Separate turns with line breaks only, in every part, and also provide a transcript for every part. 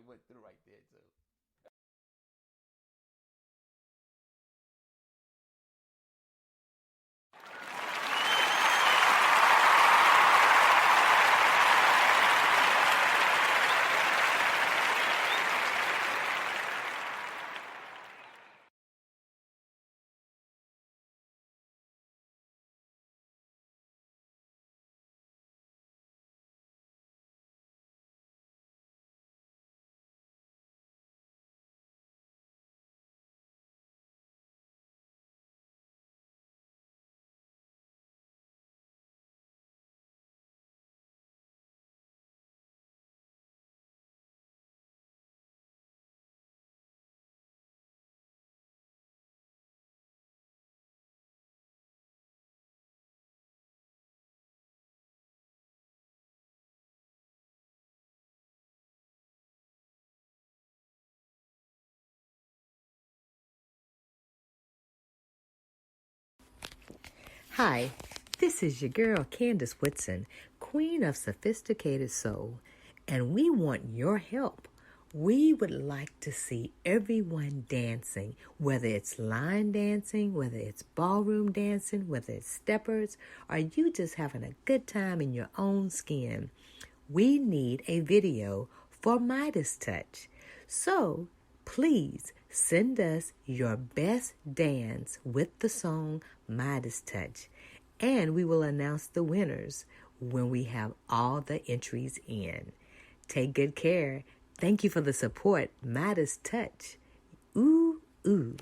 went through right there too.
Hi, this is your girl Candace Whitson, Queen of Sophisticated Soul, and we want your help. We would like to see everyone dancing, whether it's line dancing, whether it's ballroom dancing, whether it's steppers, or you just having a good time in your own skin. We need a video for Midas Touch. So please send us your best dance with the song Midas Touch, and we will announce the winners when we have all the entries in. Take good care. Thank you for the support, Midas Touch. Ooh, ooh.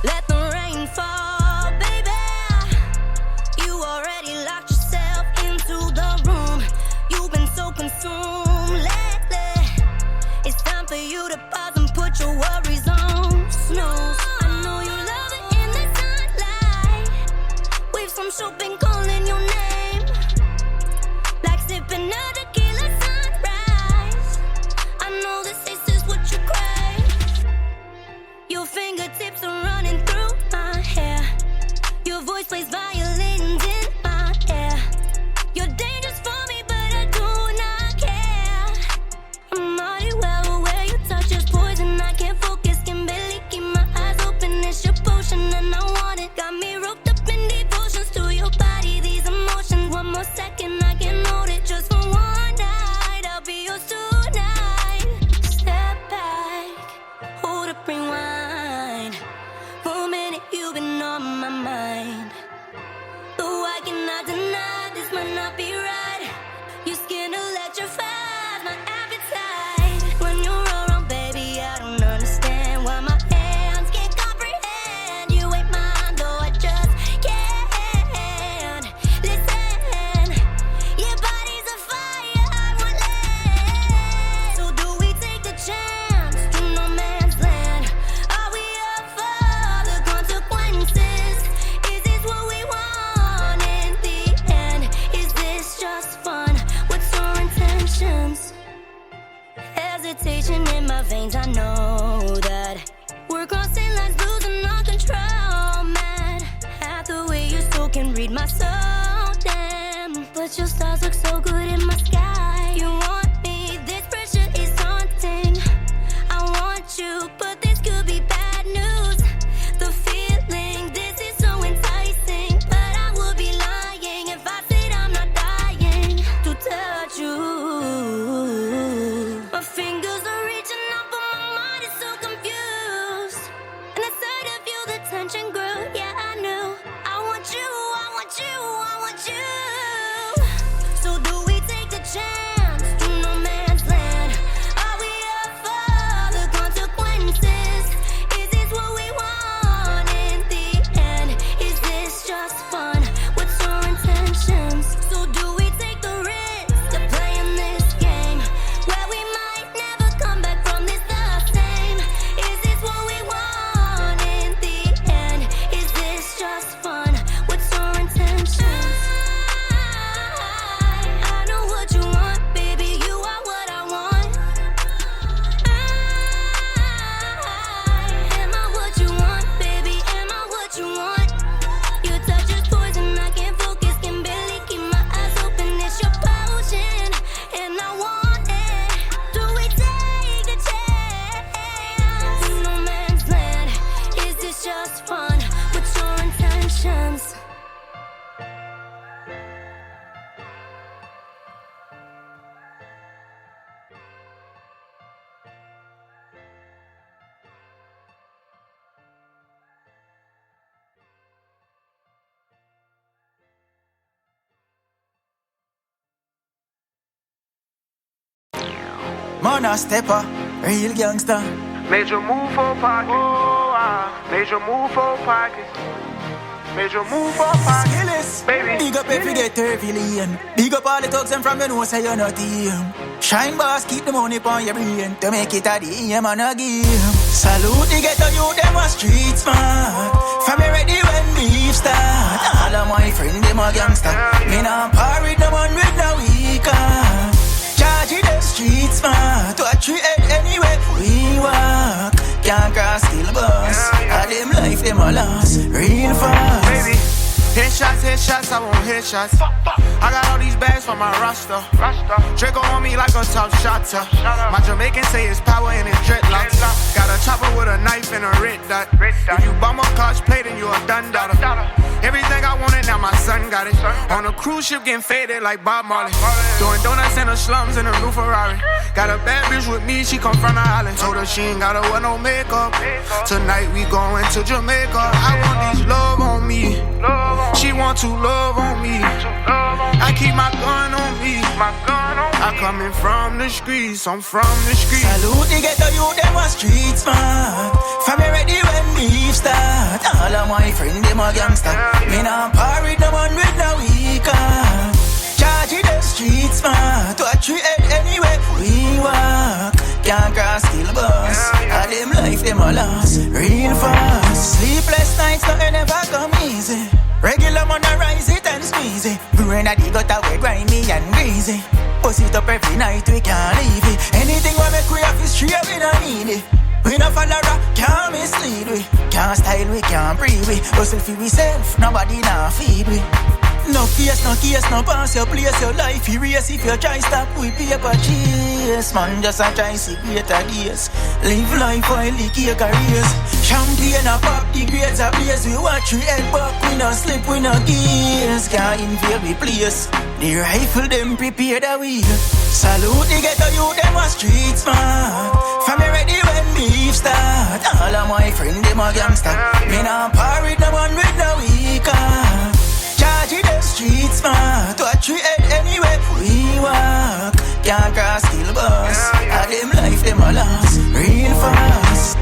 Let the rain fall, baby. You already locked yourself into the room. You've been so consumed lately. It's time for you to pause and put your worries on snooze. I know you love it in the sunlight. Wave some soap and calling your name, like sipping a tequila sunrise. I know this taste is what you crave. Your fingertips are running through my hair. Your voice plays violins in my ear. and I want it. Got me roped up in devotions to your body, these emotions. One more second, I can hold it just for one night. I'll be yours tonight. Step back, hold up, rewind. For a minute, you've been on my mind. Though I cannot deny this might not be right. Your skin electrifies my appetite. When you're around, baby, I don't understand why my hands can't comprehend. You ain't mine, though I just can't. Listen, your body's a fire, I want land. So do we take the chance to no man's land? Are we up for the consequences? Is this what we want in the end? Is this just fun? What's your intentions? Hesitation in my veins, I know that we're crossing lines, losing our control, man. Half the way you so can read my soul, damn. But your stars look so good in my sky. You want me, this pressure is haunting. I want you, but this could be bad news. The feeling, this is so enticing, but I would be lying if I said I'm not dying to touch you. My fingers are reaching up, but my mind is so confused. And the sight of you, the tension grew. Yeah, I knew. I want you, I want you, I want you. So do we take the chance to no man's land? Are we up for the consequences? Is this what we want in the end? Is this just fun? What's your intentions? So do we take the risk of playing this game where we might never come back from this the same? Is this what we want in the end? Is this just fun? What's your intentions? I know what you want, baby. You are what I want. Am I what you want, baby? Am I what you want? Your touch is poison, I can't focus, can barely keep my eyes open. It's your potion, and I want it. Do we take a chance to no man's land? Is this just fun? What's your intentions?
Man a stepper, real gangster.
Major move for pockets. Major move for pockets. Major move for pockets.
Skillless,
Baby.
big up if you get tervillian. Big up all the thugs and from the know say you're not him. Shine boss, keep the money on your brain to make it a DM and a game. Salute the ghetto youth, them a street smart. From me ready when beef start. All of my friends, them a gangster. Me nah par with no one with no weaker. Charge in the street smart. To a tree head anywhere we walk. Can't cross still boss. All them life, them a lost real fast.
Baby, headshots, I want headshots. I got all these bags from my roster. Draco on me like a top shotter. My Jamaican say it's power in his dreadlocks. Got a chopper with a knife and a red dot. If you bum a Koch play, then you a done daughter. Everything I wanted, now my son got it. On a cruise ship getting faded like Bob Marley. Doing donuts in the slums in a new Ferrari. Got a bad bitch with me, she come from the island. Told her she ain't gotta wear no makeup. Tonight we going to Jamaica. I want these love on me. She want to love on me. I keep my gun on me. I coming from the streets, I'm from the streets.
Salute the ghetto youth, them a street smart. From me ready when beef start. All of my friends, them a gangster. Me nah par with no one with no weaker. Charge in the street smart. To a tree head anywhere we walk. Can't cross still boss. All them life, them a lost real fast. Sleepless nights, nothing ever come easy. Regular man a rise it and squeeze it. Brain a dig out away grimy and greasy. Bust it up every night, we can't leave it. Anything we make we have history, we don't need it. We no follow rock, can't mislead we. Can't style we, can't breathe we. Hustle for we self, nobody nah feed we. No face, no case, no pass your place, your life erase. If you try stop with paper chase, man just a try see greater days. Live life while the cake a race. Champagne a pop, the grades a blaze. We watch we head back, we no slip, we no gaze. Can't invade we place. The rifle them prepare the way. Salute the ghetto youth, them a street smart. Family ready when beef start. All of my friends, them a gangster. Me nah par with no one with no weaker. Charge in the street smart. Watch we head anywhere we walk. Can't cross kill boss. A them life them a lost real fast.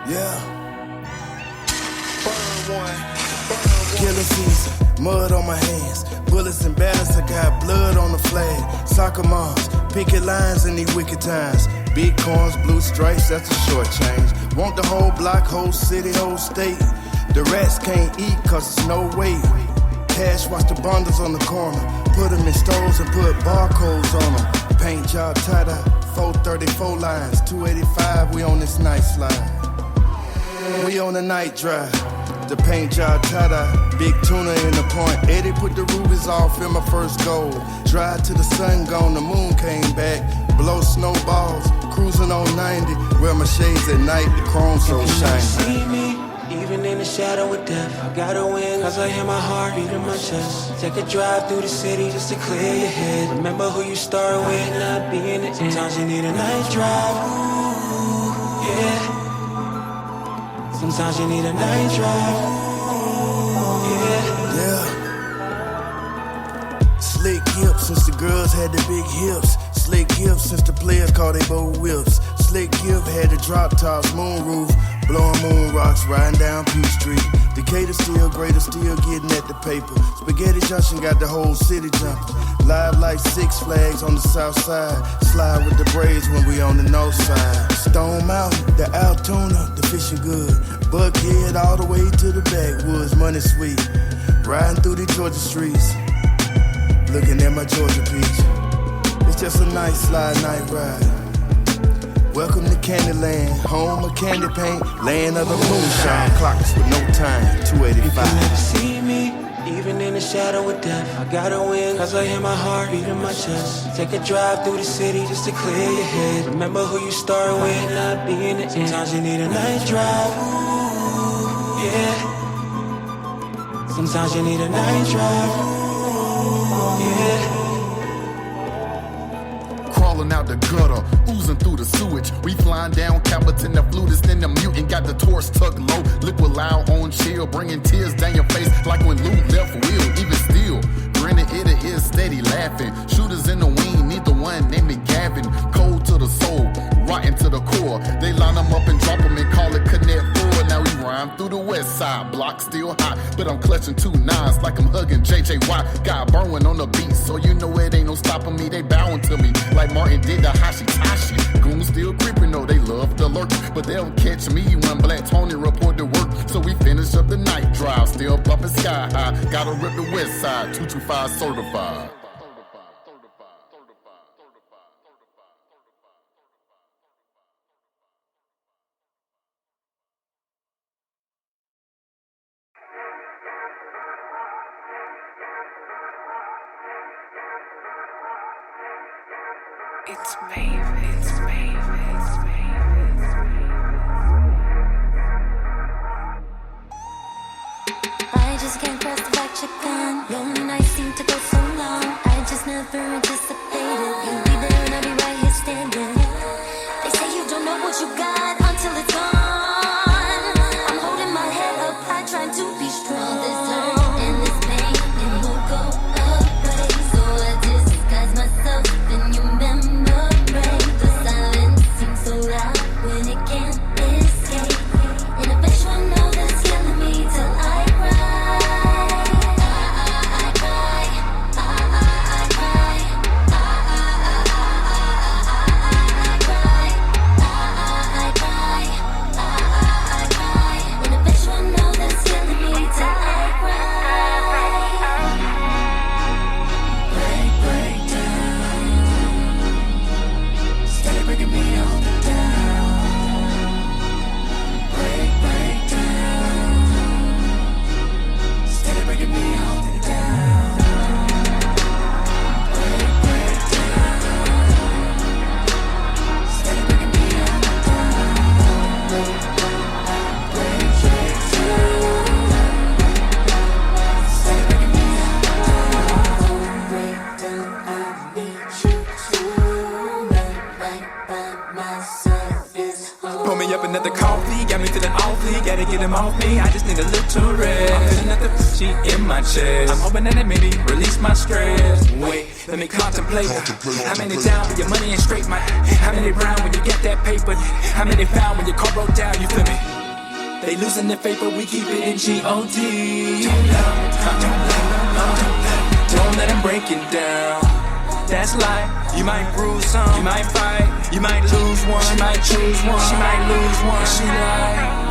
Yeah. Burn one. Killer season. Mud on my hands. Bullets and batters. I got blood on the flag. Soccer moms. Picket lines in these wicked times. Big corns, blue stripes, that's a short change. Want the whole block, whole city, whole state. The rats can't eat cause it's no way. Cash watch the bundles on the corner. Put them in stores and put barcodes on them. Paint job tie-dye, 434 lines. 285, we on this night slide. We on the night drive. The paint job tie-dye, big tuna in the point. Eddie put the rubies off in my first goal. Drive till the sun gone, the moon came back. Blow snowballs, cruising on 90. Wear my shades at night, the chrome so shiny.
See me, even in the shadow of death. I gotta win, cause I hear my heart beat in my chest. Take a drive through the city just to clear your head. Remember who you start with, not being the end. Sometimes you need a night drive, ooh, yeah. Sometimes you need a night drive, ooh, yeah.
Slick hips since the girls had the big hips. Slick hips since the players called they both whips. slick gift, had the drop tops, moon roof, blowing moon rocks, riding down P Street. Decatur still, greater still, getting at the paper. Spaghetti Junction got the whole city jumping. Live like Six Flags on the south side. Slide with the braids when we on the north side. Stone Mountain, the Altoona, the fishing good. Buckhead all the way to the backwoods, money sweet. Riding through the Georgia streets, looking at my Georgia peach. It's just a nice slide night ride. Welcome to Candyland, home of candy paint, land of the moonshine. Clocks with no time, 285.
You can never see me, even in the shadow of death. I gotta win, cause I hear my heart beat in my chest. Take a drive through the city just to clear your head. Remember who you started with, not be in the end. Sometimes you need a night drive, ooh, yeah. Sometimes you need a night drive, yeah.
Crawling out the gutter, oozing through the sewage. We flying down Capitan, the flutist and the mutant. Got the torch tucked low, liquid loud on chill. Bringing tears down your face like when Lou left wheel. Even still, grinning ear to ear, steady laughing. Shooters in the wing, neither one named me Gavin. Cold to the soul, rotten to the core. They line them up and drop them and call it Connect 4. Now we rhyme through the west side, block still hot. But I'm clutching 2 nines like I'm hugging JJY. Got Berwin on the beat, so you know it ain't no stopping me. They bowing to me like Martin did the Hashitashi. Goons still creeping, though they love the lurk. But they'll catch me when Black Tony report to work. So we finish up the night drive, still bumping sky high. Gotta rip the west side, 225 certified.
It's Maven, it's Maven, it's Maven.
I just can't press the back check on. Lonely nights seem to go so long. I just never anticipated you'll be there and I'll be right here standing. They say you don't know what you got until it's gone. I'm holding my head up high, trying to be strong. This hurt and this pain, it won't go away. So I disguise myself in your memory. The silence seems so loud when it can't escape. And I bet you I know that it's killing me till I
I'm hoping that it made me release my stress. Wait, let me contemplate. How many down when your money ain't straight, Mike? How many brown when you get that paper? How many found when your car broke down, you feel me? They losing their faith, but we keep it in G.O.D. Don't let them break it down. That's life. You might bruise some, you might fight, you might lose one, she might choose one, she might lose one, she like.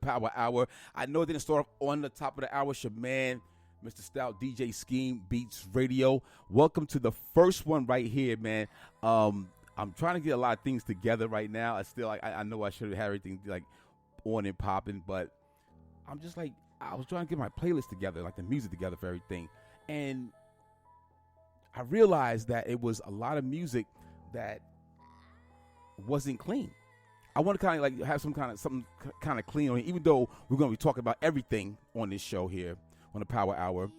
Power Hour. I know it didn't start off on the top of the hour. It's your man, Mr. Stout, DJ SKEEMBEATZ Radio. Welcome to the first one right here, man. I'm trying to get a lot of things together right now. I know I should have had everything like on and popping, but I'm just like, I was trying to get my playlist together, like the music together for everything. And I realized that it was a lot of music that wasn't clean. I want to kind of like have something kind of clean on it, even though we're going to be talking about everything on this show here on the Power Hour.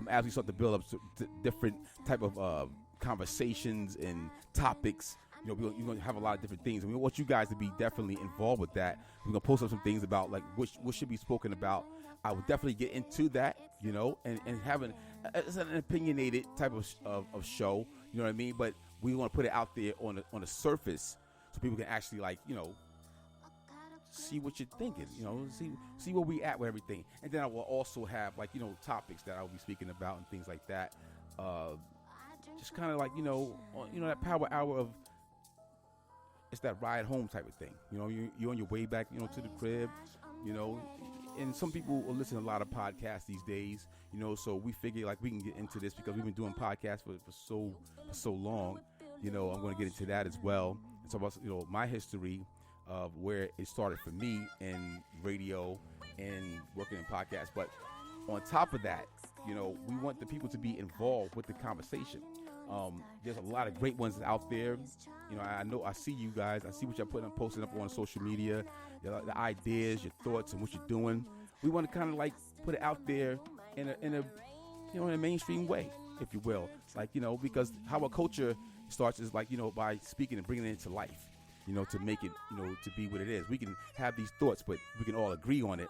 As we start to build up to different type of conversations and topics, you're going to have a lot of different things. And we want you guys to be definitely involved with that. We're going to post up some things about like what should be spoken about. I would definitely get into that, and having it's an opinionated type of show, you know what I mean? But we want to put it out there on the surface so people can actually see what you're thinking, see where we at with everything. And then I will also have topics that I will be speaking about and things like that. Just kind of like, that Power Hour of, it's that ride home type of thing. You're on your way back, to the crib, and some people will listen to a lot of podcasts these days, so we figure like we can get into this because we've been doing podcasts for so long. I'm going to get into that as well. And talk about, my history of where it started for me in radio and working in podcasts. But on top of that, we want the people to be involved with the conversation. There's a lot of great ones out there. I see you guys. I see what y'all posting up on social media, the ideas, your thoughts, and what you're doing. We want to kind of like put it out there in a mainstream way, if you will. Like, because how a culture starts is like, by speaking and bringing it into life, to make it, to be what it is. We can have these thoughts, but we can all agree on it.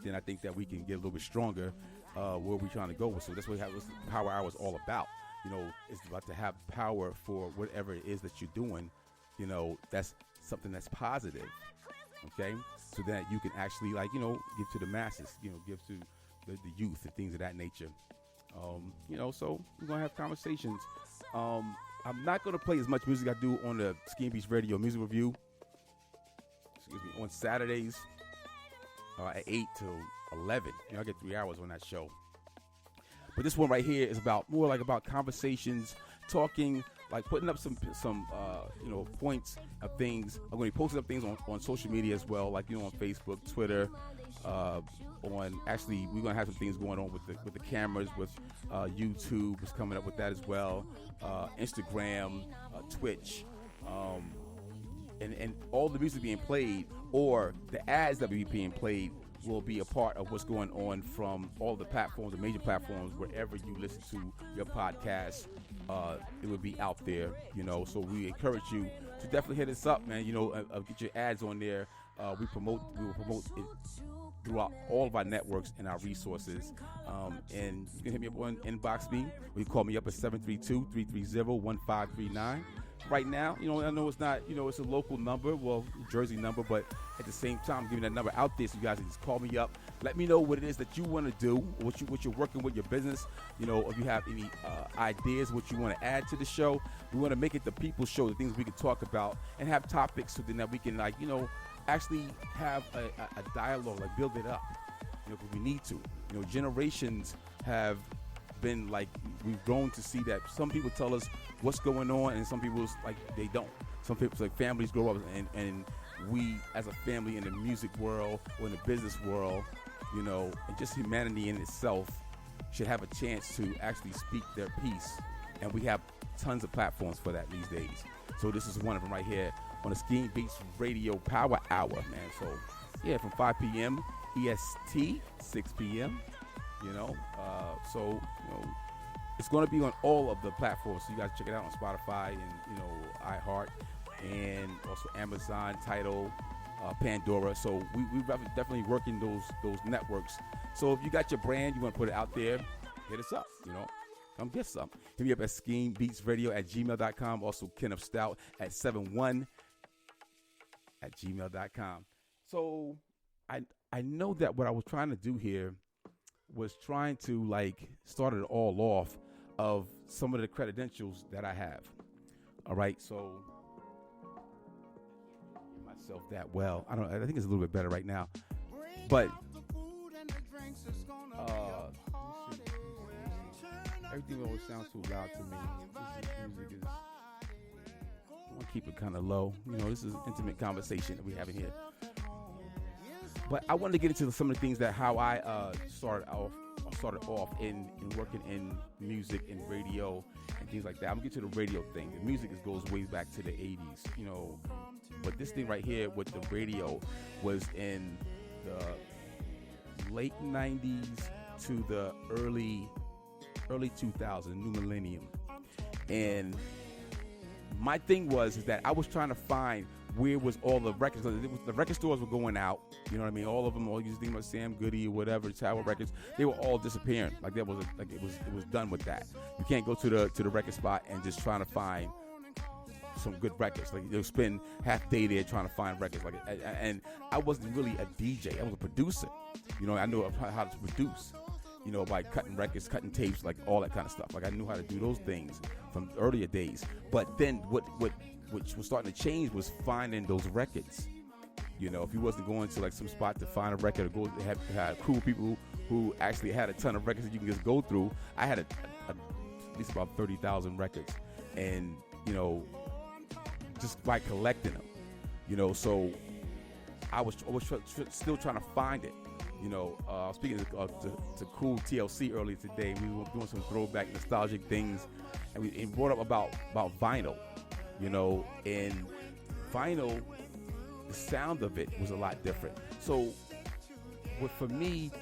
Then I think that we can get a little bit stronger where we're trying to go with. So that's what Power Hour is all about. It's about to have power for whatever it is that you're doing. That's something that's positive. Okay, so that you can actually give to the masses. Give to the youth and things of that nature. So we're gonna have conversations. I'm not gonna play as much music I do on the SKEEMBEATZ Radio Music Review. On Saturdays at 8 to 11. I get 3 hours on that show. But this one right here is more about conversations, talking, like putting up some points of things. I'm going to be posting up things on social media as well, like on Facebook, Twitter. We're going to have some things going on with the cameras, with YouTube is coming up with that as well, Instagram, Twitch, and all the music being played or the ads that will be being played will be a part of what's going on from all the platforms, the major platforms, wherever you listen to your podcast. It would be out there, so we encourage you to definitely hit us up, man. Get your ads on there. We will promote it throughout all of our networks and our resources. And you can hit me up on inbox me, or you call me up at 732-330-1539. Right now, I know it's not, it's a local number, Jersey number, but at the same time, I'm giving that number out there so you guys can just call me up. Let me know what it is that you want to do, what you're working with your business. If you have any ideas, what you want to add to the show. We want to make it the people's show, the things we can talk about, and have topics so then that we can, actually have a dialogue, build it up. Because we need to. Generations have been we've grown to see that some people tell us what's going on, and some people they don't. Some people families grow up, and we as a family in the music world or in the business world, and just humanity in itself should have a chance to actually speak their piece, and we have tons of platforms for that these days. So this is one of them right here on the SKEEMBEATZ Radio Power Hour, man. So yeah, from 5 p.m. EST, 6 p.m. It's going to be on all of the platforms, so you guys check it out on Spotify and iHeart, and also Amazon, Tidal, Pandora. So we're definitely working those networks. So if you got your brand, you want to put it out there, hit us up. Come get some. Hit me up at SKEEMBEATZradio@gmail.com. Also Kenneth Stout at 71@gmail.com. So I know that what I was trying to do here was trying to start it all off of some of the credentials that I have. All right, so myself that well. I think it's a little bit better right now. But everything always sounds too loud to me. This music is. I want to keep it kind of low. You know, this is an intimate conversation that we're having here. But I wanted to get into some of the things that how I started off in working in music and radio and things like that. I'm gonna get to the radio thing. The music goes way back to the 80s, you know. But this thing right here with the radio was in the late 90s to the early 2000s, new millennium. And my thing was that I was trying to find where was all the records. The record stores were going out. You know what I mean? All of them, all these things like Sam Goody or whatever, Tower Records, they were all disappearing. Like it was done with that. You can't go to the record spot and just trying to find some good records. Like you'll spend half day there trying to find records. Like, and I wasn't really a DJ. I was a producer. You know, I knew how to produce. You know, by cutting records, cutting tapes, like all that kind of stuff. Like I knew how to do those things from earlier days. But then what was starting to change was finding those records. You know, if you wasn't going to like some spot to find a record or go have a crew of people who actually had a ton of records that you can just go through. I had at least about 30,000 records, and you know, just by collecting them, you know. So I was still trying to find it. You know, speaking to Cool TLC earlier today, we were doing some throwback nostalgic things, and we brought up about vinyl. You know, and vinyl, the sound of it was a lot different. So, for me,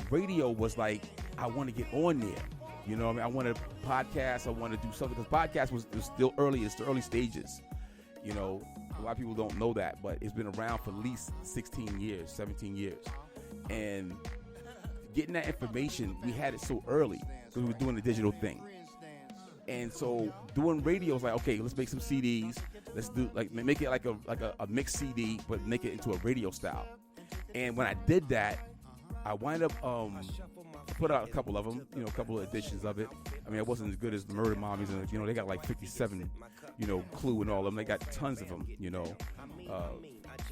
radio was like, I want to get on there. You know what I mean? I want to podcast. I want to do something. Because podcast was still early. It's the early stages. You know, a lot of people don't know that, but it's been around for at least 16 years, 17 years. And getting that information, we had it so early because we were doing the digital thing. And so doing radio was like, okay, let's make some CDs. Let's do make it like a mixed CD, but make it into a radio style. And when I did that, I wind up put out a couple of them, you know, a couple of editions of it. I mean, it wasn't as good as the Murder Mommies, and you know, they got like 57, you know, Clue and all of them. They got tons of them, you know,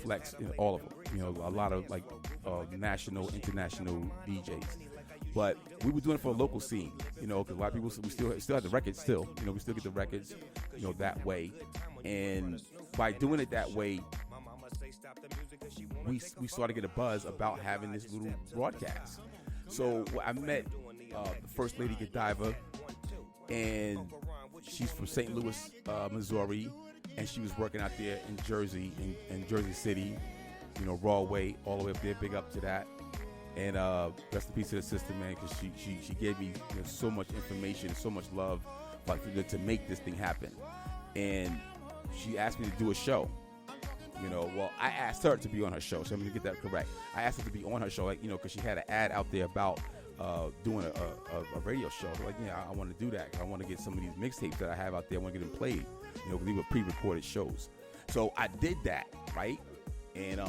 Flex, you know, all of them. You know, a lot of like national, international DJs. But we were doing it for a local scene, you know, because a lot of people, we still have the records still. You know, we still get the records, you know, that way. And by doing it that way, we started to get a buzz about having this little broadcast. So I met the First Lady Godiva, and she's from St. Louis, Missouri, and she was working out there in Jersey, in Jersey City, you know, Raw Way, all the way up there, big up to that. And rest in peace to the sister, man, because she gave me, you know, so much information, so much love, like to make this thing happen. And she asked me to do a show. You know, well, I asked her to be on her show, so I'm going to get that correct. I asked her to be on her show, like, you know, because she had an ad out there about doing a radio show. Like, yeah, I want to do that. I want to get some of these mixtapes that I have out there. I want to get them played, you know, because they were pre-recorded shows. So I did that, right? And I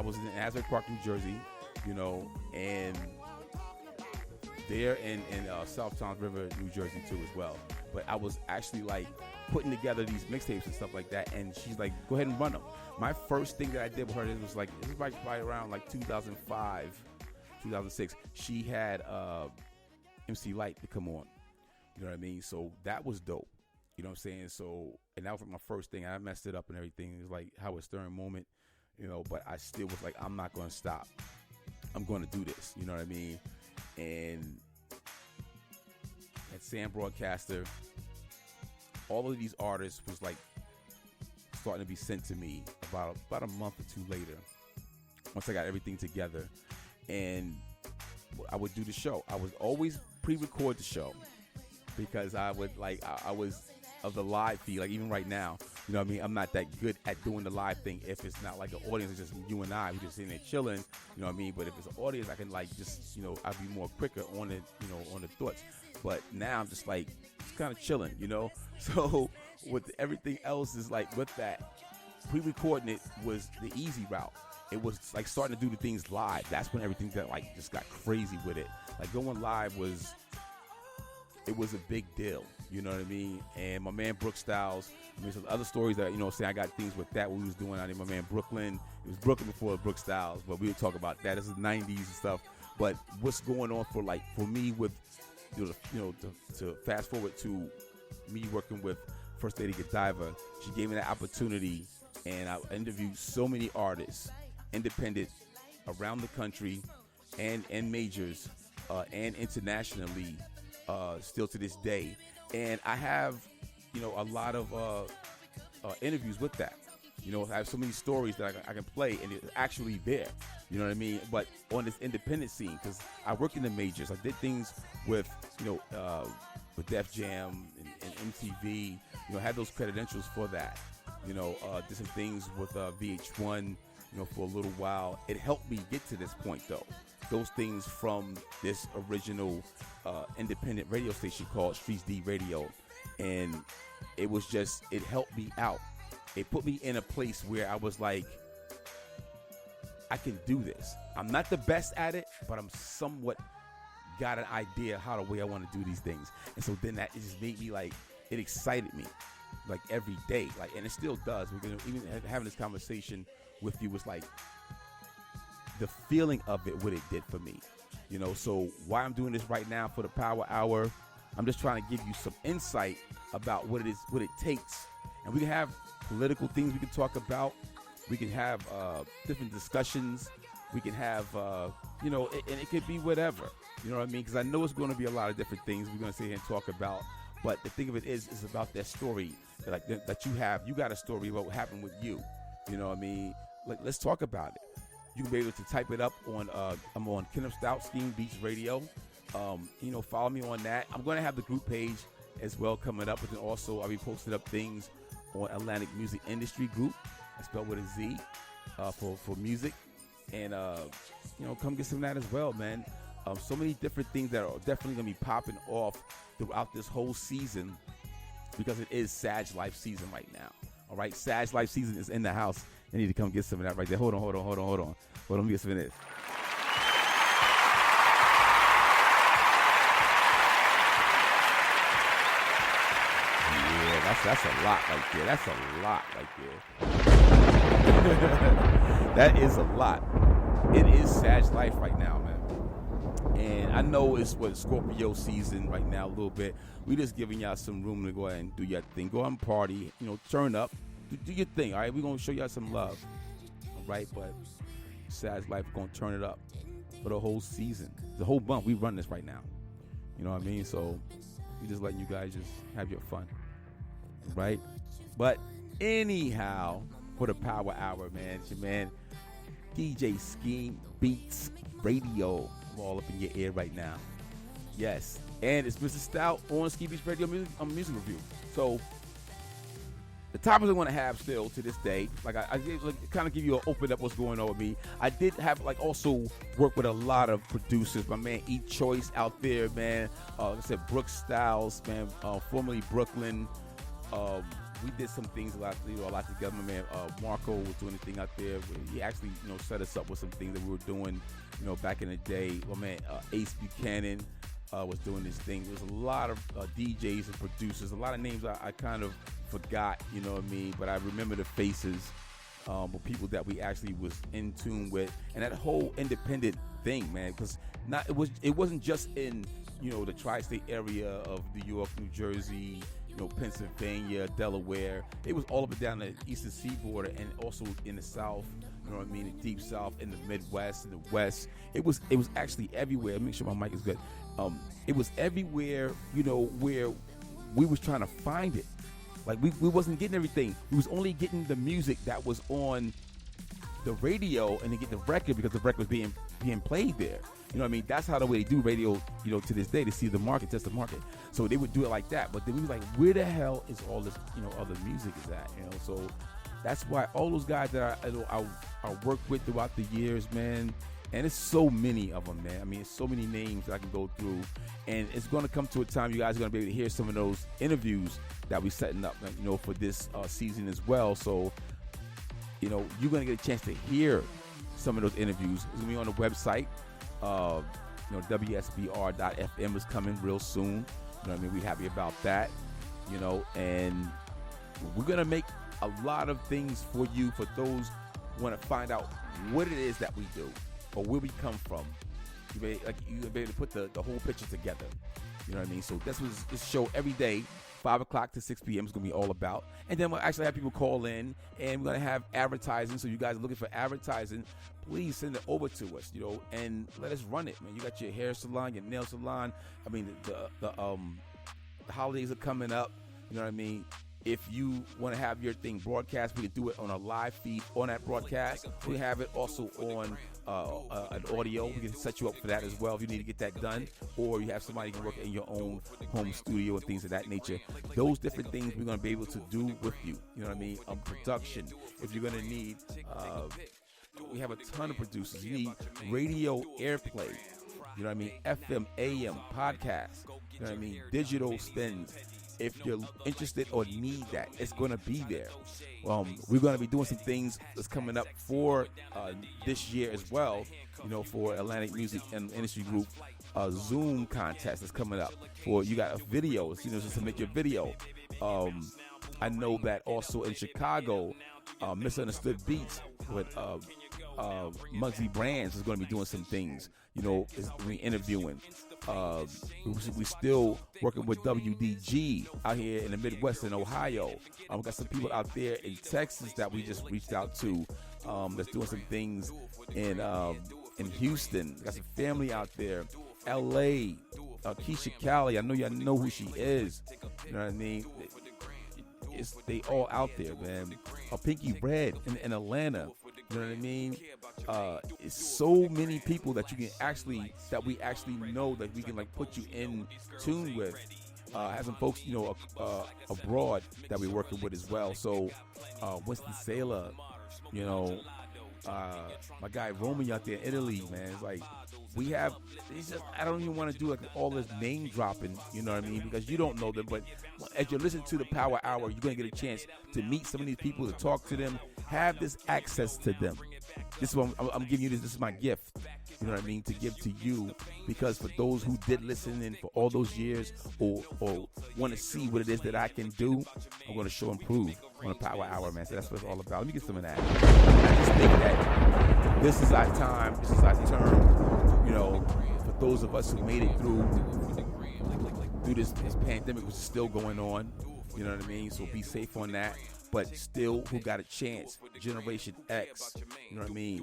was in Asbury Park, New Jersey, you know, and there in South Towns River, New Jersey too as well. But I was actually like putting together these mixtapes and stuff like that, and she's like, go ahead and run them. My first thing that I did with her, this was right around like 2005, 2006. She had MC Light to come on. You know what I mean? So that was dope. You know what I'm saying? So, and that was like my first thing. I messed it up and everything. It was like Howard Stern moment, you know, but I still was like, I'm not going to stop. I'm going to do this. You know what I mean? And at Sam Broadcaster, all of these artists was like starting to be sent to me about a month or two later, once I got everything together, and I would do the show. I would always pre-record the show because I would like I was of the live feed. Like even right now, you know what I mean, I'm not that good at doing the live thing if it's not like an audience. It's just you and I, we just sitting there chilling, you know what I mean. But if it's an audience, I can like just, you know, I'd be more quicker on it, you know, on the thoughts. But now I'm just like, it's kind of chilling, you know. So with everything else is like with that, pre-recording it was the easy route. It was like starting to do the things live. That's when everything got like just got crazy with it. Like going live was a big deal. You know what I mean? And my man Brooke Styles. I mean, some other stories that, saying I got things with that we was doing. I mean, my man Brooklyn. It was Brooklyn before Brooke Styles, but we would talk about that. This is the 90s and stuff. But what's going on for me with, to fast forward to me working with First Lady Godiva, she gave me that opportunity, and I interviewed so many artists, independent, around the country, and majors, and internationally, still to this day. And I have, a lot of interviews with that. I have so many stories that I can play, and it's actually there. You know what I mean? But on this independent scene, because I work in the majors, I did things with, with Def Jam and MTV. Had those credentials for that. Did some things with VH1. For a little while. It helped me get to this point, though. Those things from this original independent radio station called Streets D Radio, and it helped me out. It put me in a place where I was like, I can do this. I'm not the best at it, but I'm somewhat got an idea how the way I want to do these things. And so then that just made me like, it excited me like every day. Like, and it still does. We're gonna even having this conversation with you was like the feeling of it, what it did for me. So why I'm doing this right now for the Power Hour, I'm just trying to give you some insight about what it is, what it takes. And we can have political things we can talk about. We can have different discussions. We can have, and it could be whatever. You know what I mean? Because I know it's going to be a lot of different things we're going to sit here and talk about. But the thing of it is about that story that you have. You got a story about what happened with you. You know what I mean? Like, let's talk about it. You can be able to type it up on, I'm on Kenneth Stout, SKEEMBEATZ Radio. Follow me on that. I'm going to have the group page as well coming up. But then also I'll be posting up things on Atlantic Music Industry Group. That's spelled with a Z for music. And, come get some of that as well, man. So many different things that are definitely going to be popping off throughout this whole season because it is Sag Life season right now. All right, Sag Life season is in the house. I need to come get some of that right there. Hold on. Let me get some of this. Yeah, that's a lot right there. That's a lot right there. That is a lot. It is Sag Life right now, man. And I know it's Scorpio season right now a little bit. We just giving y'all some room to go ahead and do your thing. Go out and party, turn up. Do your thing, all right? We're going to show y'all some love, all right? But Sag Life, we're going to turn it up for the whole season. The whole month, we run this right now. You know what I mean? So we just letting you guys just have your fun, right? But anyhow, for the Power Hour, man, it's your man, DJ SKEEMBEATZ Radio. I'm all up in your ear right now. Yes. And it's Mr. Stout on SKEEMBEATZ Radio music review. So the topics I want to have still to this day, like I kind of give you an open up what's going on with me. I did have also work with a lot of producers. My man E Choice out there, man. Like I said, Brooke Styles, man, formerly Brooklyn. We did some things a lot together. My man Marco was doing a thing out there. He actually set us up with some things that we were doing back in the day. My man Ace Buchanan was doing this thing. There's a lot of DJs and producers, a lot of names I kind of forgot, you know what I mean? But I remember the faces of people that we actually was in tune with, and that whole independent thing, man. Because it wasn't just in the tri-state area of New York, New Jersey, Pennsylvania, Delaware. It was all up and down the eastern seaboard, and also in the South. You know what I mean? The deep South, in the Midwest, in the West. It was actually everywhere. Make sure my mic is good. It was everywhere. Where we was trying to find it. Like we wasn't getting everything. We was only getting the music that was on the radio, and then get the record because the record was being played there. You know what I mean? That's how the way they do radio, to this day, to see the market, test the market. So they would do it like that. But then we was like, where the hell is all this, other music is at? So that's why all those guys that I worked with throughout the years, man, and it's so many of them, man. I mean, it's so many names that I can go through. And it's going to come to a time you guys are going to be able to hear some of those interviews that we're setting up, for this season as well. So, you're going to get a chance to hear some of those interviews. It's going to be on the website. WSBR.FM is coming real soon. You know what I mean? We're happy about that, you know, and we're going to make a lot of things for you, for those who want to find out what it is that we do or where we come from. You'll be able to put the whole picture together. You know what I mean? So that's what this show every day, 5 o'clock to 6 p.m. is going to be all about. And then we'll actually have people call in, and we're going to have advertising. So you guys are looking for advertising, please send it over to us, you know, and let us run it, man. You got your hair salon, your nail salon. I mean, the holidays are coming up. You know what I mean? If you want to have your thing broadcast, we can do it on a live feed on that broadcast. We have it also on an audio. We can set you up for that as well if you need to get that done, or you have somebody who can work in your own home studio and things of that nature. Those different things we're going to be able to do with you. You know what I mean? Production. If you're going to need, we have a ton of producers. You need radio airplay. You know what I mean? FM, AM, podcast. You know what I mean? Digital spins. If you're interested or need that, it's going to be there. We're going to be doing some things that's coming up for this year as well, you know, for Atlantic Music and Industry Group. Zoom contest is coming up for, you got videos, you know, just to make your video. I know that also in Chicago, Misunderstood Beats with Muggsy Brands is going to be doing some things, you know, we interviewing. We still working with WDG out here in the Midwest in Ohio. We got some people out there in Texas that we just reached out to, that's doing some things in Houston. Got some family out there. LA, Keisha Cali, I know y'all know who she is. You know what I mean? They all out there, man. Pinky Red in Atlanta. You know what I mean? It's so many people that you can that we actually know that we can like put you in tune with. Have some folks, you know, abroad that we're working with as well. So, Winston Saylor, you know, my guy Romy out there in Italy, man. It's like I don't even want to do like all this name dropping, you know what I mean? Because you don't know them, but as you listen to the Power Hour, you're going to get a chance to meet some of these people, to talk to them, have this access to them. This is what I'm giving you. This is my gift, you know what I mean, to give to you, because for those who did listen in for all those years or want to see what it is that I can do, I'm going to show and prove on the Power Hour, man. So that's what it's all about. Let me get some of that. I just think that this is our time. This is our turn, you know, for those of us who made it through this pandemic, which is still going on, you know what I mean? So be safe on that. But still, who got a chance? Generation X, you know what I mean?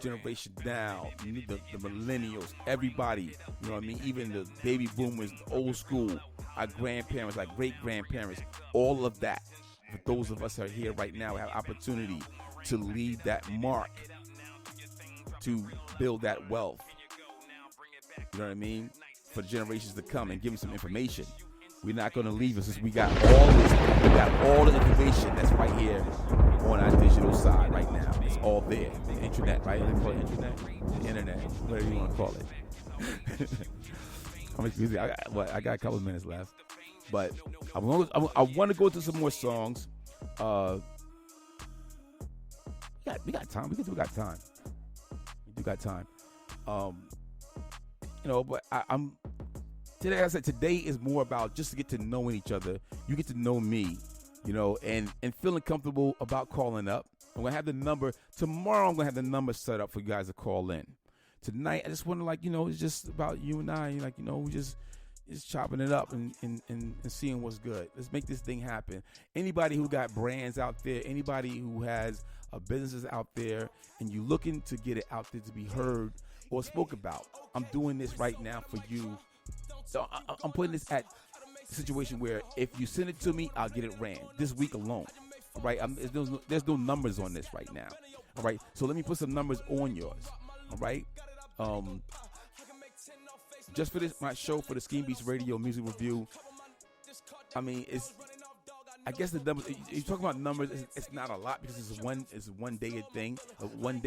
Generation Now, the millennials, everybody, you know what I mean? Even the baby boomers, the old school, our grandparents, our great-grandparents, all of that. For those of us who are here right now, we have opportunity to leave that mark, to build that wealth, you know what I mean? For the generations to come, and give them some information. We're not going to leave us, since we got all the information that's right here on our digital side right now. It's all there. The internet, right? They call it internet? The internet, whatever you want to call it. How much music? I got a couple of minutes left. But I want to go to some more songs. We got time. We got time. We do got time. You know, but I'm... Today, like I said, today is more about just to get to knowing each other. You get to know me, you know, and feeling comfortable about calling up. I'm going to have the number. Tomorrow, I'm going to have the number set up for you guys to call in. Tonight, I just want to, like, you know, it's just about you and I. Like, you know, we just chopping it up and seeing what's good. Let's make this thing happen. Anybody who got brands out there, anybody who has businesses out there, and you looking to get it out there to be heard or spoke about, I'm doing this right now for you. So I'm putting this at a situation where if you send it to me, I'll get it ran this week alone. All right, there's no numbers on this right now. All right, so let me put some numbers on yours. All right, just for this, my show for the SKEEMBEATZ Radio Music Review. I mean, I guess the numbers. You talk about numbers. It's not a lot because it's one day a thing, a 1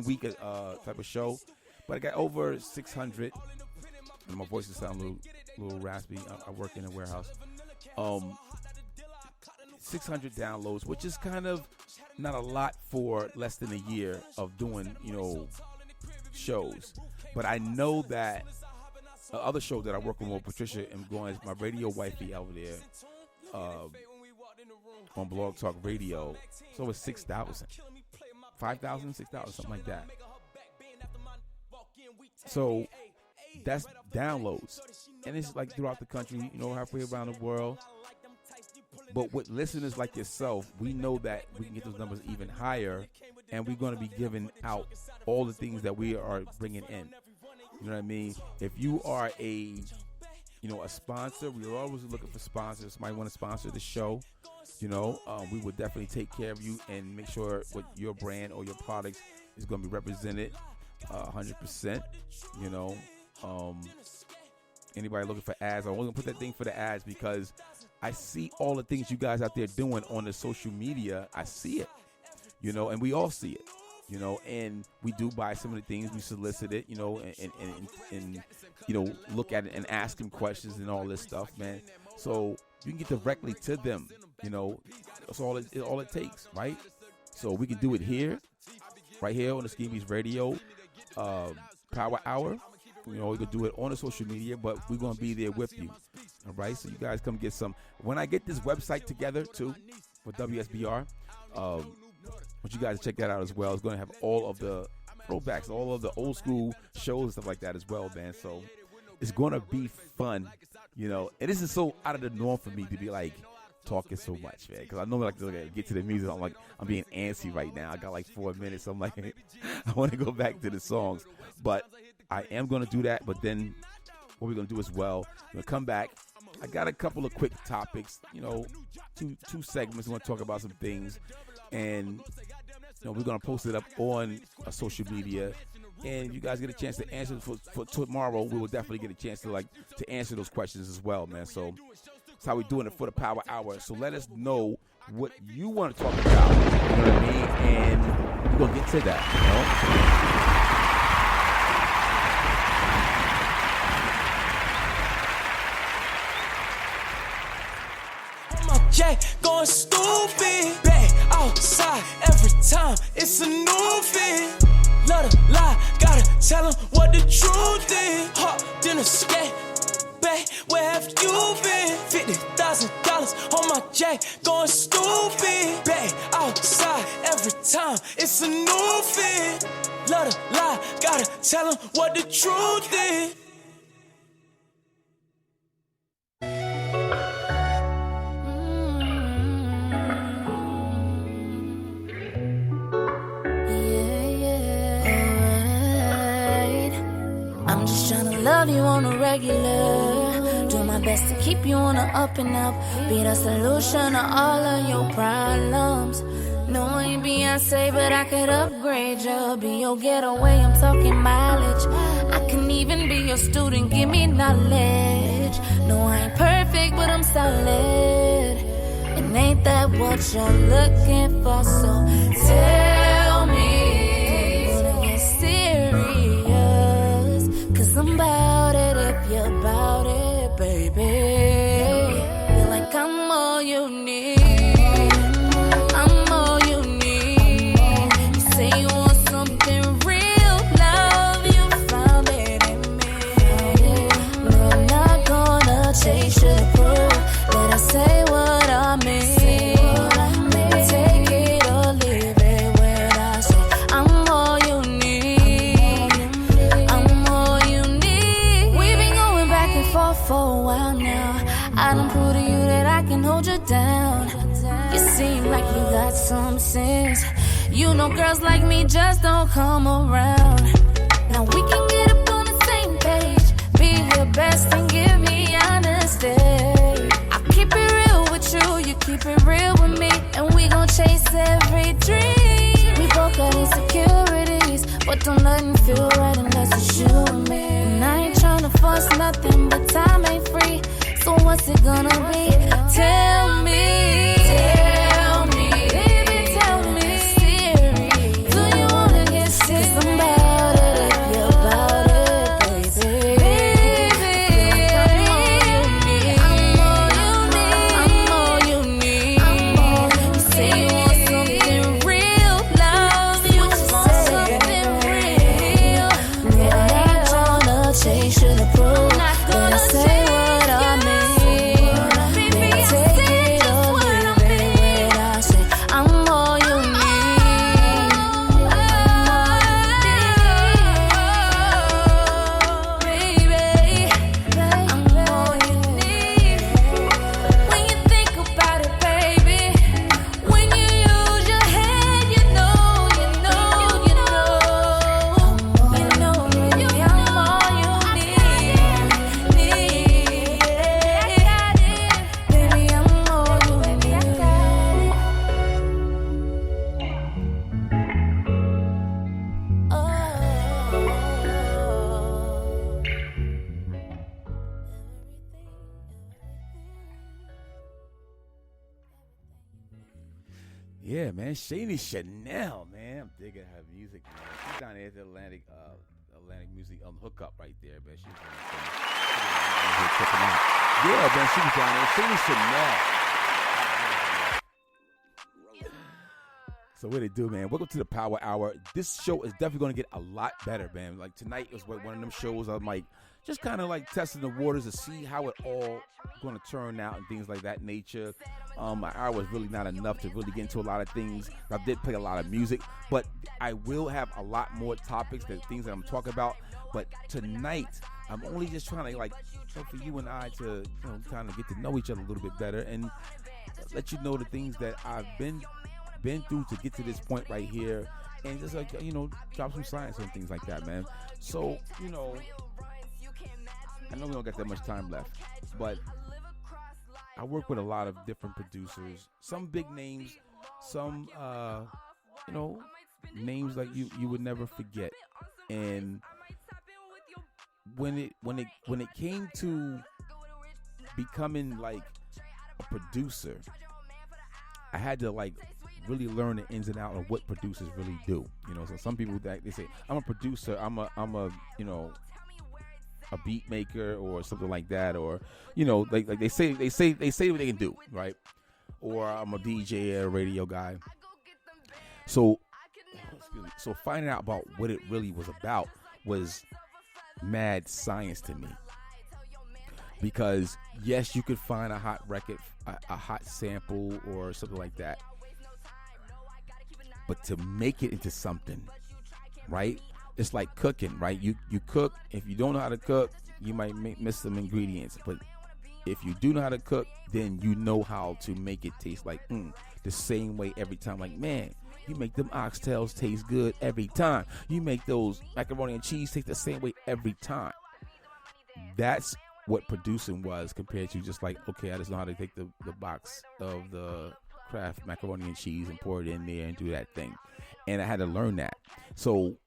week type of show. But I got over 600. And my voice is sound a little raspy. I work in a warehouse. 600 downloads, which is kind of not a lot for less than a year of doing, you know, shows. But I know that other show that I work on with Patricia and going as my radio wifey out there on Blog Talk Radio. It's over 6,000. 5,000, 6,000, something like that. So that's downloads. And it's like throughout the country, halfway around the world. But with listeners like yourself, we know that we can get those numbers even higher, and we're going to be giving out all the things that we are bringing in. You know what I mean? If you are a sponsor, we're always looking for sponsors. Somebody want to sponsor the show, we would definitely take care of you and make sure what your brand or your products is going to be represented 100%. Anybody looking for ads, I'm only going to put that thing for the ads because I see all the things you guys out there doing on the social media. I see it, and we all see it. And we do buy some of the things, we solicit it, and look at it and ask them questions and all this stuff, man. So you can get directly to them, that's all it takes, right? So we can do it here, right here on the SKEEMBEATZ Radio Power Hour. We can do it on the social media, but we're going to be there with you, all right? So you guys come get some. When I get this website together, too, for WSBR, I want you guys to check that out as well. It's going to have all of the throwbacks, all of the old school shows and stuff like that as well, man. So it's going to be fun, And this is so out of the norm for me to be like talking so much, man. Because I normally like to get to the music. I'm being antsy right now. I got like 4 minutes. So I'm like, I want to go back to the songs. But I am going to do that. But then what we're going to do as well, we're going to come back. I got a couple of quick topics, two segments. We're going to talk about some things. And we're going to post it up on social media, and you guys get a chance to answer for tomorrow. We will definitely get a chance to answer those questions as well, man. So that's how we're doing it for the Power Hour. So let us know what you want to talk about, you know what I mean? And we're going to get to that,
Jay going stupid, back outside every time it's a new fit. Love to lie, gotta tell him what the truth is. Hopped in a skate, babe, where have you been? $50,000 on my J, going stupid, back outside every time it's a new fit. Love to lie, gotta tell him what the truth is.
Love you on a regular. Do my best to keep you on the up and up. Be the solution to all of your problems. No, I ain't Beyonce, but I could upgrade you. Be your getaway, I'm talking mileage. I can even be your student, give me knowledge. No, I ain't perfect, but I'm solid. And ain't that what you're looking for? So tell me, get serious, 'cause I'm about it if you're about it, baby. Feel like I'm all you need. I'm all you need. You say you want something real, love, you found it in me. No, I'm not gonna chase you to prove, but I say what I mean. Take it or leave it when I say I'm all you need. I'm all you need. We've been going back and forth for a while now. I done proved to you that I can hold you down. You seem like you got some sense. You know girls like me just don't come around. Now we can get up on the same page. Be your best and give me honesty. I keep it real with you, you keep it real with me, and we gon' chase every dream. We both got insecurities, but don't nothing feel right unless it's you and me. And I ain't tryna force nothing, but time ain't free. So what's it gonna be? Tell me, baby, tell me. Serious, do you wanna get serious? 'Cause I'm about it if you're about it, baby. I'm all you need. I'm all you need. You say you want something real, love. You want something real. I'm not tryna chase you to prove.
Yeah, man, Shani Chanel, man. I'm digging her music, man. She's down there at the Atlantic Music hookup right there, man. She's yeah, man, she was down there. Shani Chanel. So what it do, man? Welcome to the Power Hour. This show is definitely going to get a lot better, man. Like tonight was one of them shows I'm like just kind of like testing the waters to see how it all going to turn out and things like that nature. My hour was really not enough to really get into a lot of things. I did play a lot of music, but I will have a lot more topics, the things that I'm talking about. But tonight, I'm only just trying to like for you and I to kind of get to know each other a little bit better and let you know the things that I've been through to get to this point right here, and just like drop some science and things like that, man. So I know we don't got that much time left, but I work with a lot of different producers, some big names, some names like you would never forget. And when it came to becoming like a producer, I had to like really learn the ins and outs of what producers really do. So some people that they say I'm a producer, I'm a beat maker or something like that, or like they say what they can do, right? Or I'm a DJ or a radio guy. So finding out about what it really was about was mad science to me, because yes, you could find a hot record, a hot sample or something like that, but to make it into something, right? It's like cooking, right? You cook. If you don't know how to cook, you might miss some ingredients. But if you do know how to cook, then you know how to make it taste like the same way every time. Like, man, you make them oxtails taste good every time. You make those macaroni and cheese taste the same way every time. That's what producing was compared to just like, okay, I just know how to take the box of the Kraft macaroni and cheese and pour it in there and do that thing. And I had to learn that. So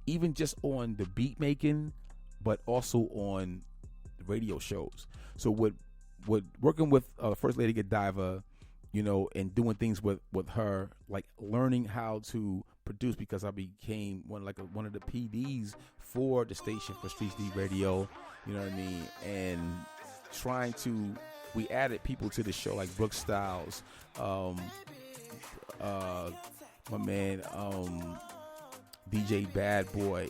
even just on the beat making, but also on radio shows. So with working with First Lady Godiva, and doing things with her, like learning how to produce, because I became one of the PDs for the station for Streets D Radio, you know what I mean? And we added people to the show like Brooke Styles, my man, DJ Bad Boy,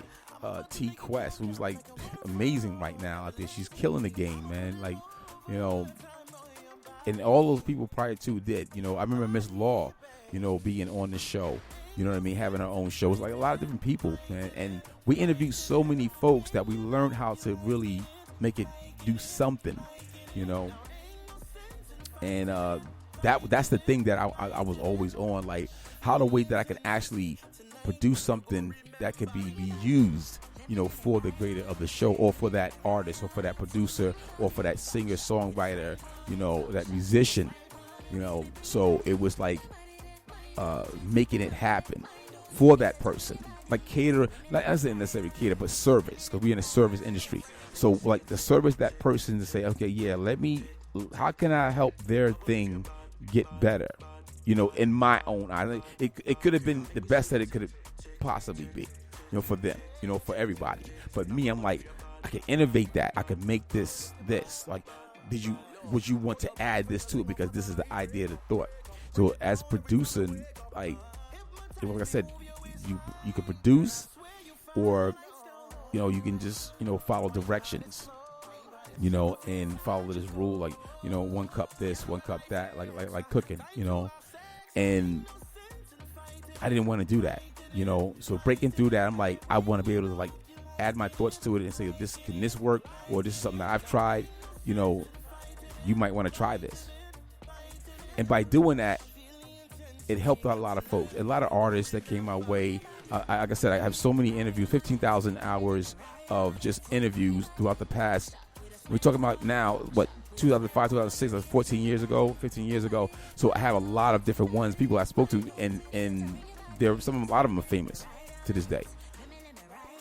T Quest, who's like amazing right now out there. She's killing the game, man. Like, and all those people prior to did. I remember Miss Law, being on the show. You know what I mean? Having her own shows, like a lot of different people, man. And we interviewed so many folks that we learned how to really make it do something, And that's the thing that I was always on, like how the way that I can actually produce something that could be used, for the greater of the show, or for that artist, or for that producer, or for that singer, songwriter, that musician, So it was like making it happen for that person, like cater. Like I didn't necessarily cater, but service, because we're in a service industry. So like the service that person to say, okay, yeah, how can I help their thing get better? In my own eye, it could have been the best that it could have possibly be, for them, for everybody. But me, I'm like, I can innovate that. I can make this. Like, would you want to add this to it? Because this is the idea, the thought. So as producing, like I said, you can produce, or you can just follow directions. And follow this rule, like, 1 cup this, 1 cup that, like cooking, and I didn't want to do that, so breaking through that, I'm like, I want to be able to like add my thoughts to it and say, can this work, or this is something that I've tried, you might want to try this. And by doing that, it helped out a lot of folks, a lot of artists that came my way. Like I said, I have so many interviews, 15,000 hours of just interviews throughout the past. We're talking about now, 2005, 2006, that's 15 years ago. So I have a lot of different ones, people I spoke to, and a lot of them are famous to this day.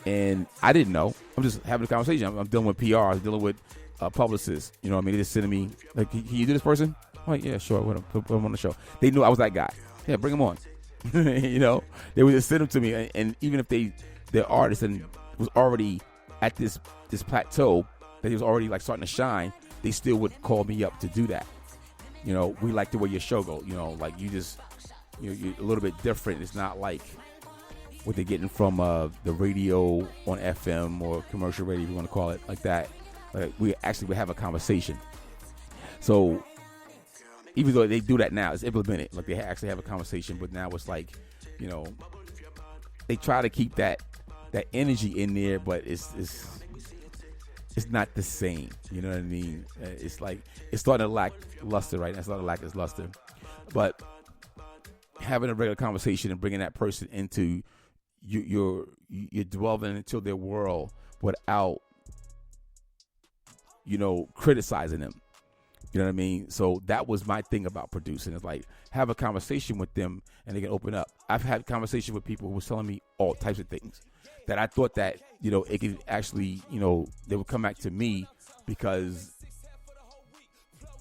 And I didn't know. I'm just having a conversation. I'm dealing with PR. I'm dealing with publicists. You know what I mean? They just sending me, like, can you do this person? I'm like, yeah, sure, put them on the show. They knew I was that guy. Yeah, bring them on. You know, they would just send them to me, and even if they're artists and was already at this plateau that he was already like starting to shine, they still would call me up to do that. You know, we like the way your show goes. You know, like you're a little bit different. It's not like what they're getting from the radio on FM or commercial radio, if you want to call it like that. Like we actually would have a conversation. So even though they do that now, it's implemented. Like they actually have a conversation, but now it's like, you know, they try to keep that energy in there, but it's not the same. You know what I mean? It's like it's starting to lack luster right now. It's starting to lack its luster. But having a regular conversation and bringing that person into you're delving into their world without, you know, criticizing them. You know what I mean? So that was my thing about producing. It's like have a conversation with them and they can open up. I've had conversation with people who was telling me all types of things that I thought that, you know, it could actually, you know, they would come back to me because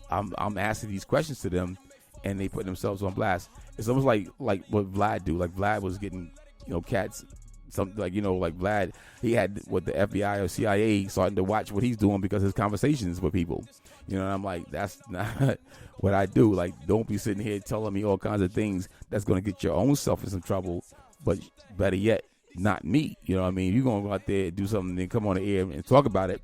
I'm asking these questions to them and they put themselves on blast. It's almost like what Vlad do. Like Vlad was getting, you know, cats, something like, you know, like Vlad, he had what the FBI or CIA starting to watch what he's doing because his conversations with people. You know, and I'm like, that's not what I do. Like, don't be sitting here telling me all kinds of things that's going to get your own self in some trouble. But better yet, not me. You know what I mean? You're going to go out there and do something and come on the air and talk about it.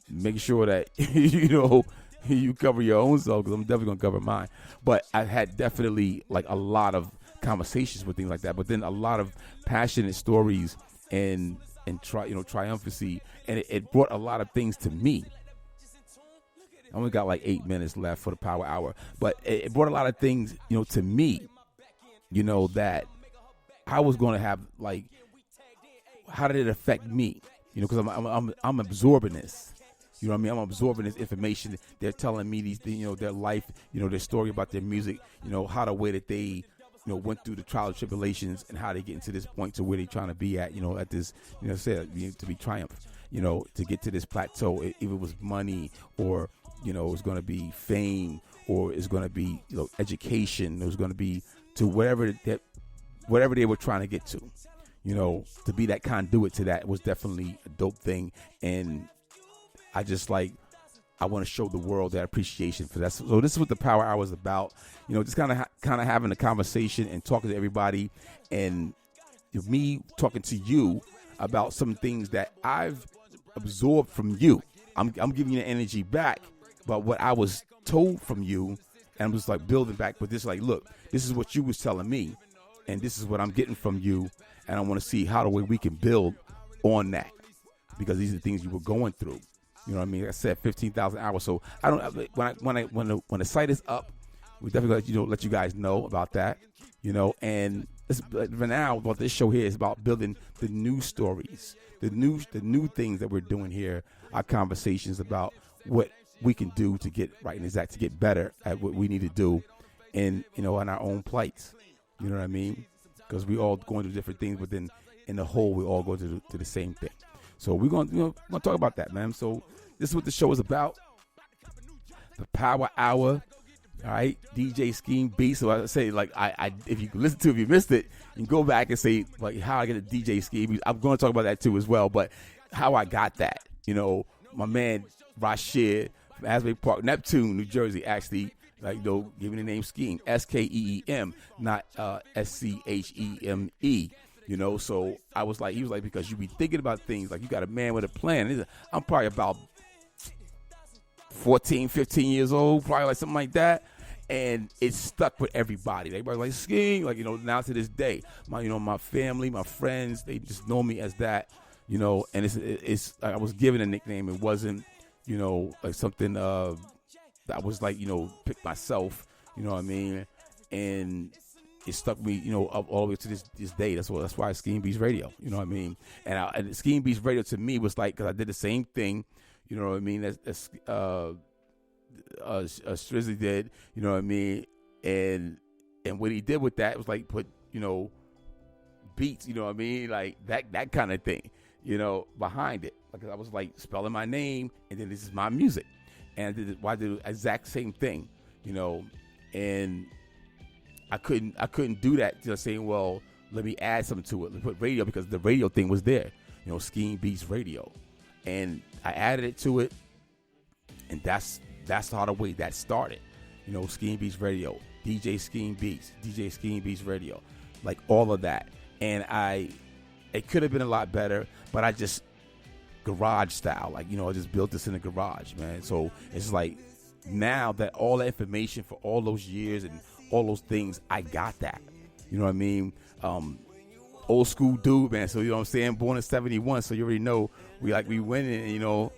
Make sure that, you know, you cover your own self, because I'm definitely going to cover mine. But I've had definitely like a lot of conversations with things like that. But then a lot of passionate stories and triumphancy. And it brought a lot of things to me. I only got like 8 minutes left for the Power Hour, but it brought a lot of things, you know, to me, you know, that I was going to have, like, how did it affect me? You know, because I'm absorbing this. You know what I mean? I'm absorbing this information. They're telling me these things, you know, their life, you know, their story about their music, you know, how the way that they, you know, went through the trials and tribulations and how they get into this point to where they're trying to be at, you know, at this, you know, to be triumph, you know, to get to this plateau, if it was money or, you know, it's going to be fame or it's going to be, you know, education. It was going to be to whatever they were trying to get to, you know, to be that conduit to that was definitely a dope thing. And I just I want to show the world that appreciation for that. So this is what the Power Hour is about, you know, just kind of having a conversation and talking to everybody and me talking to you about some things that I've absorbed from you. I'm giving you the energy back. But what I was told from you, and I'm just like building back with this, like, look, this is what you was telling me, and this is what I'm getting from you, and I want to see how the way we can build on that, because these are the things you were going through. You know what I mean? Like I said, 15,000 hours. So I don't when the site is up, we definitely let you guys know about that. You know, and for now, about this show here is about building the new stories, the new things that we're doing here. Our conversations about what we can do to get right and exact, to get better at what we need to do in, you know, in our own plights. You know what I mean? Because we all going through different things, but then in the whole, we all go to the same thing. So we're going to talk about that, man. So this is what the show is about. The Power Hour. All right. DJ SKEEMBEATZ. So I say, like, I if you listen to it, if you missed it, you can go back and say, like, how I get a DJ SKEEMBEATZ. I'm going to talk about that too as well. But how I got that, you know, my man Rashid from Asbury Park, Neptune, New Jersey, actually, like, you know, giving the name Skeem, SKEEM, not SCHEME. You know, so I was like, he was like, because you be thinking about things, like you got a man with a plan. I'm probably about 14, 15 years old, probably like something like that. And it stuck with everybody. Everybody's like, Skeem, like, you know, now to this day, my family, my friends, they just know me as that, you know, and it's I was given a nickname. It wasn't, you know, like something that I was like, you know, pick myself, you know what I mean? And it stuck me, you know, up all the way to this day. That's why SKEEMBEATZ Radio, you know what I mean? And SKEEMBEATZ Radio to me was like, because I did the same thing, you know what I mean, as Strizzy did, you know what I mean? And what he did with that was like put, you know, beats, you know what I mean? Like that kind of thing, you know, behind it. Because I was like spelling my name, and then this is my music. and I did the exact same thing, you know, and I couldn't do that. Just saying, well, let me add something to it. Let me put radio, because the radio thing was there, you know, SKEEMBEATZ Radio, and I added it to it, and that's how the way that started, you know, SKEEMBEATZ Radio, DJ SKEEMBEATZ Radio, like all of that, and it could have been a lot better, but I just garage style, like, you know, I just built this in the garage, man. So it's like now that all the information for all those years and all those things, I got that. You know what I mean? Old school dude, man. So you know what I'm saying? Born in 71, so you already know we winning, you know.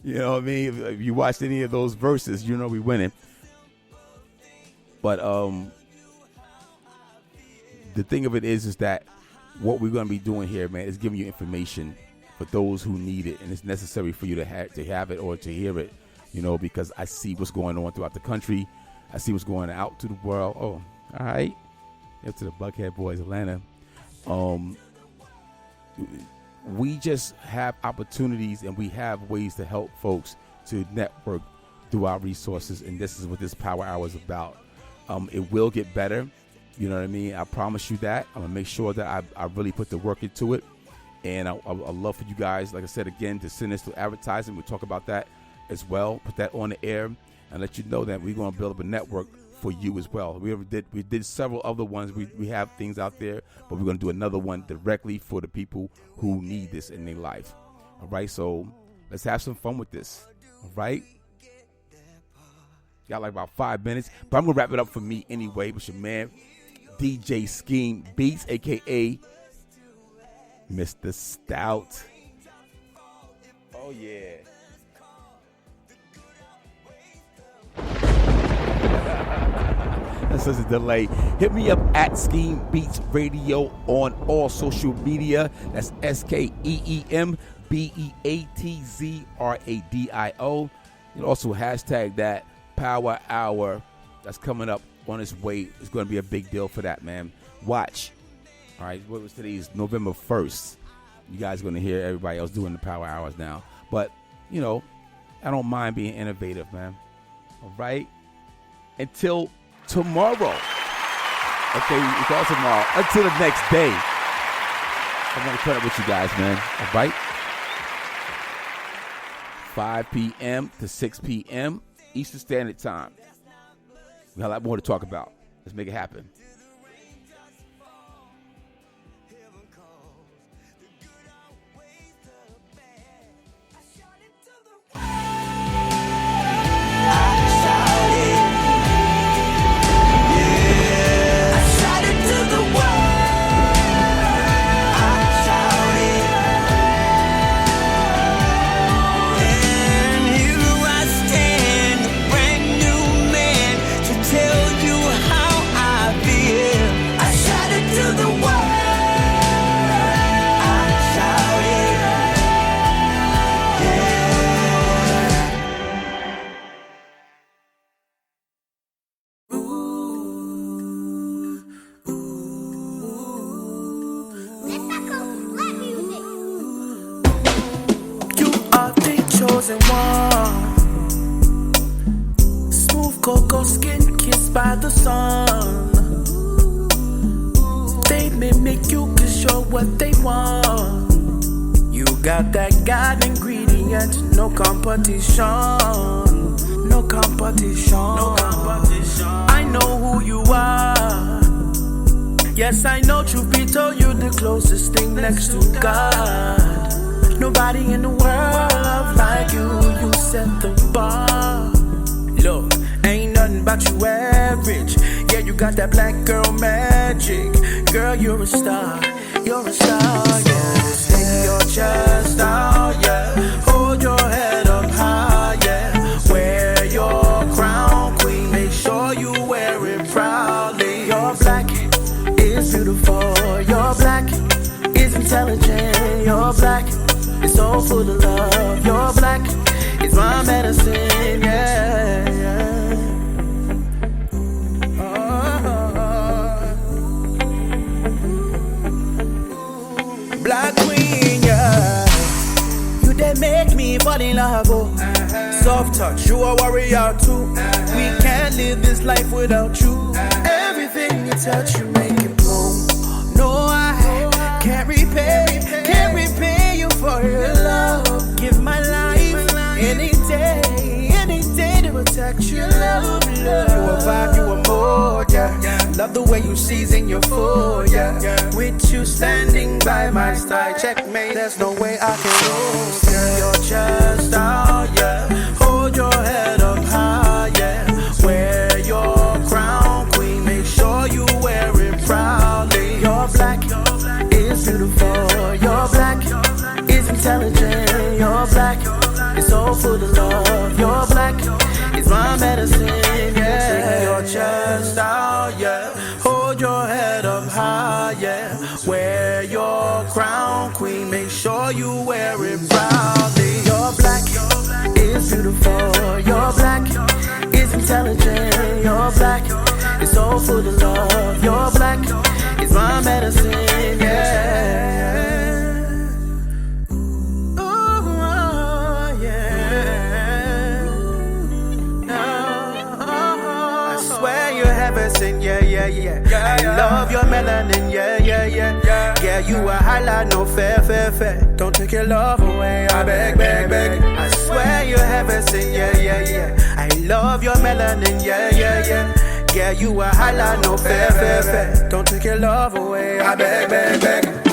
You know what I mean? If you watched any of those verses, you know we winning. But the thing of it is that what we're gonna be doing here, man, is giving you information for those who need it, and it's necessary for you to have it or to hear it, you know, because I see what's going on throughout the country. I see what's going out to the world. Oh, all right. Up to the Buckhead Boys, Atlanta. We just have opportunities, and we have ways to help folks to network through our resources, and this is what this Power Hour is about. It will get better. You know what I mean? I promise you that. I'm going to make sure that I really put the work into it. And I'd love for you guys, like I said again, to send this to advertising. We'll talk about that as well. Put that on the air and let you know that we're going to build up a network for you as well. We did several other ones. We have things out there, but we're going to do another one directly for the people who need this in their life. All right, so let's have some fun with this. All right, got like about 5 minutes, but I'm going to wrap it up for me anyway with your man, DJ SKEEMBEATZ, a.k.a. Mr. Stout. Oh, yeah. That's such a delay. Hit me up at SKEEMBEATZ Radio on all social media. That's SKEEMBEATZ Radio. You can also hashtag that Power Hour. That's coming up on its way. It's going to be a big deal for that, man. Watch. All right, what was today's November 1st? You guys are going to hear everybody else doing the Power Hours now. But, you know, I don't mind being innovative, man. All right? Until tomorrow. Okay, it's all tomorrow. Until the next day. I'm going to cut up with you guys, man. All right? 5 p.m. to 6 p.m. Eastern Standard Time. We got a lot more to talk about. Let's make it happen.
chosen one. Smooth cocoa skin kissed by the sun. They mimic you cause you're what they want. You got that God ingredient, no competition. No competition. No competition. I know who you are. Yes, I know, truth be told, you're the closest thing next to God. Nobody in the world love like you. You set the bar. Look, ain't nothing but you average. Yeah, you got that black girl magic. Girl, you're a star. You're a star, yeah. Stick your chest out, yeah. Hold your head up high, yeah. Wear your crown, queen. Make sure you wear it proudly. You're black, it's beautiful. You're black, it's intelligent. You're black, it's so full of love. You're black, it's my medicine, yeah, yeah. Black queen, yeah. You that make me fall in love, oh.
soft touch, you a warrior too. We can't live this life without you. Everything you touch, you make it bloom. No, I can't repay you for your love. Give my life any day to protect your love. You a vibe, you a more, yeah. Love the way you season your food, yeah. With you standing by my side, checkmate. There's no way I can lose. Girl, you're just out, yeah. Hold your head up high, yeah. Wear your crown, queen. Make sure you wear it proudly. You're black, it's beautiful. You're black, it's intelligent. You're black, it's so full of love. You're black, it's my medicine, yeah. You're just out, yeah. Hold your head up high, yeah. Wear your crown, queen. Make sure you wear it proudly. You're black, it's beautiful. You're black, it's intelligent. You're black, it's so full of love. You're black, it's my medicine, yeah. Yeah. I love your melanin, yeah. Yeah, you a highlight, no fair. Don't take your love away, I beg. I swear you're heaven sent, yeah. I love your melanin, yeah. Yeah, you a highlight, no fair. Don't take your love away, I beg.